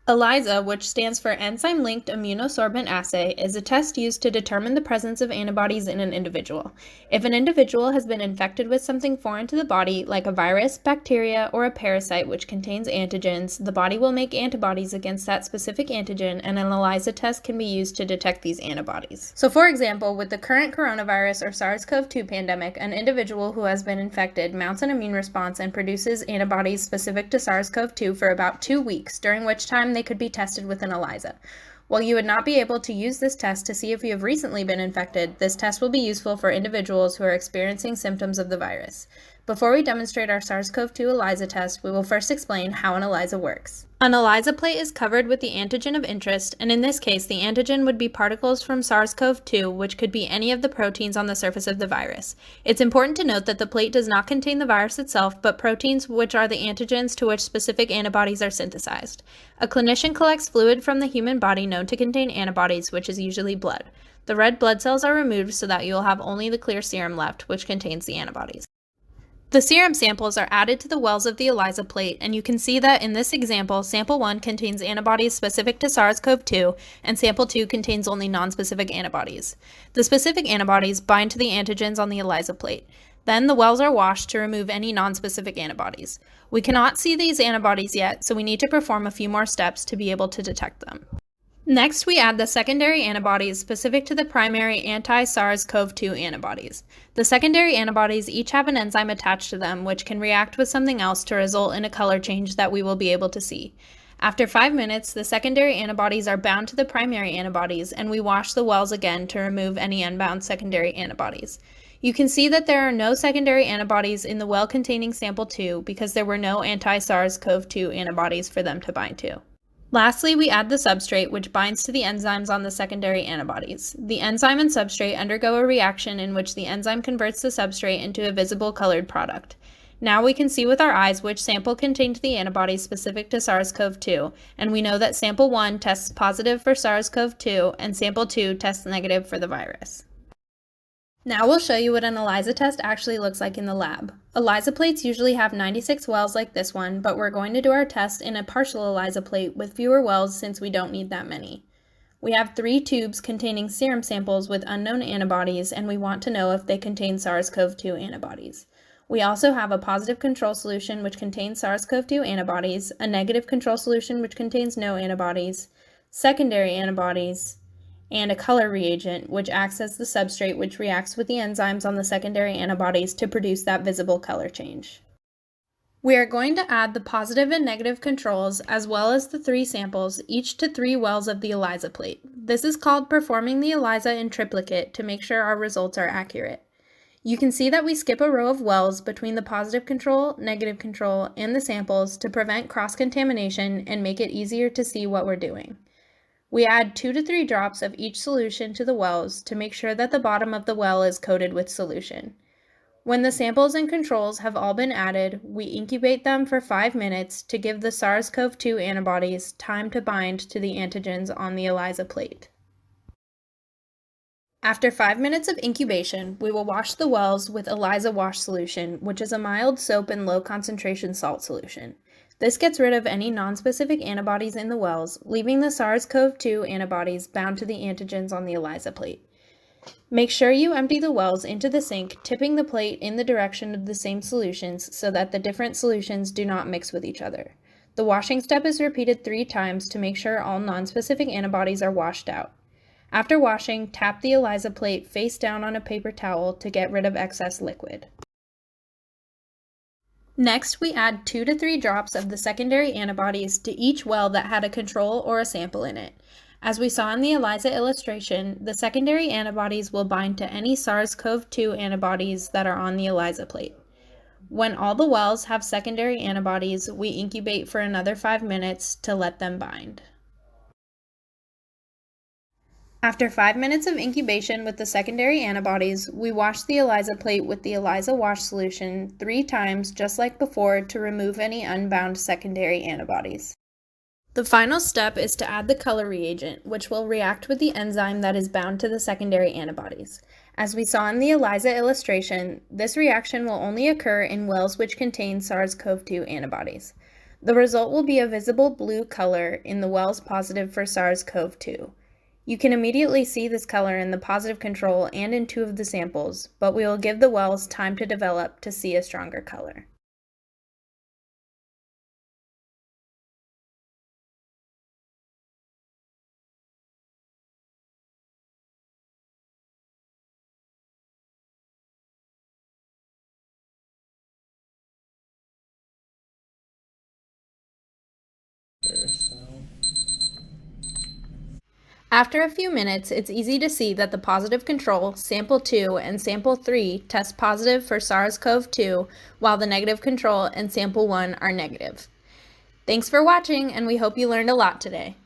ELISA, which stands for Enzyme-Linked Immunosorbent Assay, is a test used to determine the presence of antibodies in an individual. If an individual has been infected with something foreign to the body, like a virus, bacteria, or a parasite which contains antigens, the body will make antibodies against that specific antigen, and an ELISA test can be used to detect these antibodies. So for example, with the current coronavirus or SARS-CoV-2 pandemic, an individual who has been infected mounts an immune response and produces antibodies specific to SARS-CoV-2 for about 2 weeks, during which time they could be tested with an ELISA. While you would not be able to use this test to see if you have recently been infected, this test will be useful for individuals who are experiencing symptoms of the virus. Before we demonstrate our SARS-CoV-2 ELISA test, we will first explain how an ELISA works. An ELISA plate is covered with the antigen of interest, and in this case, the antigen would be particles from SARS-CoV-2, which could be any of the proteins on the surface of the virus. It's important to note that the plate does not contain the virus itself, but proteins, which are the antigens to which specific antibodies are synthesized. A clinician collects fluid from the human body known to contain antibodies, which is usually blood. The red blood cells are removed so that you will have only the clear serum left, which contains the antibodies. The serum samples are added to the wells of the ELISA plate, and you can see that in this example, sample 1 contains antibodies specific to SARS-CoV-2, and sample 2 contains only nonspecific antibodies. The specific antibodies bind to the antigens on the ELISA plate. Then the wells are washed to remove any nonspecific antibodies. We cannot see these antibodies yet, so we need to perform a few more steps to be able to detect them. Next, we add the secondary antibodies specific to the primary anti-SARS-CoV-2 antibodies. The secondary antibodies each have an enzyme attached to them which can react with something else to result in a color change that we will be able to see. After 5 minutes, the secondary antibodies are bound to the primary antibodies, and we wash the wells again to remove any unbound secondary antibodies. You can see that there are no secondary antibodies in the well containing sample 2 because there were no anti-SARS-CoV-2 antibodies for them to bind to. Lastly, we add the substrate, which binds to the enzymes on the secondary antibodies. The enzyme and substrate undergo a reaction in which the enzyme converts the substrate into a visible colored product. Now we can see with our eyes which sample contained the antibodies specific to SARS-CoV-2, and we know that sample 1 tests positive for SARS-CoV-2 and sample 2 tests negative for the virus. Now we'll show you what an ELISA test actually looks like in the lab. ELISA plates usually have 96 wells like this one, but we're going to do our test in a partial ELISA plate with fewer wells since we don't need that many. We have 3 tubes containing serum samples with unknown antibodies, and we want to know if they contain SARS-CoV-2 antibodies. We also have a positive control solution which contains SARS-CoV-2 antibodies, a negative control solution which contains no antibodies, secondary antibodies, and a color reagent, which acts as the substrate which reacts with the enzymes on the secondary antibodies to produce that visible color change. We are going to add the positive and negative controls as well as the 3 samples, each to 3 wells of the ELISA plate. This is called performing the ELISA in triplicate to make sure our results are accurate. You can see that we skip a row of wells between the positive control, negative control, and the samples to prevent cross-contamination and make it easier to see what we're doing. We add 2 to 3 drops of each solution to the wells to make sure that the bottom of the well is coated with solution. When the samples and controls have all been added, we incubate them for 5 minutes to give the SARS-CoV-2 antibodies time to bind to the antigens on the ELISA plate. After 5 minutes of incubation, we will wash the wells with ELISA wash solution, which is a mild soap and low concentration salt solution. This gets rid of any nonspecific antibodies in the wells, leaving the SARS-CoV-2 antibodies bound to the antigens on the ELISA plate. Make sure you empty the wells into the sink, tipping the plate in the direction of the same solutions so that the different solutions do not mix with each other. The washing step is repeated 3 times to make sure all nonspecific antibodies are washed out. After washing, tap the ELISA plate face down on a paper towel to get rid of excess liquid. Next, we add 2 to 3 drops of the secondary antibodies to each well that had a control or a sample in it. As we saw in the ELISA illustration, the secondary antibodies will bind to any SARS-CoV-2 antibodies that are on the ELISA plate. When all the wells have secondary antibodies, we incubate for another 5 minutes to let them bind. After 5 minutes of incubation with the secondary antibodies, we wash the ELISA plate with the ELISA wash solution 3 times just like before to remove any unbound secondary antibodies. The final step is to add the color reagent, which will react with the enzyme that is bound to the secondary antibodies. As we saw in the ELISA illustration, this reaction will only occur in wells which contain SARS-CoV-2 antibodies. The result will be a visible blue color in the wells positive for SARS-CoV-2. You can immediately see this color in the positive control and in 2 of the samples, but we will give the wells time to develop to see a stronger color. After a few minutes, it's easy to see that the positive control, sample 2, and sample 3 test positive for SARS-CoV-2, while the negative control and sample 1 are negative. Thanks for watching, and we hope you learned a lot today.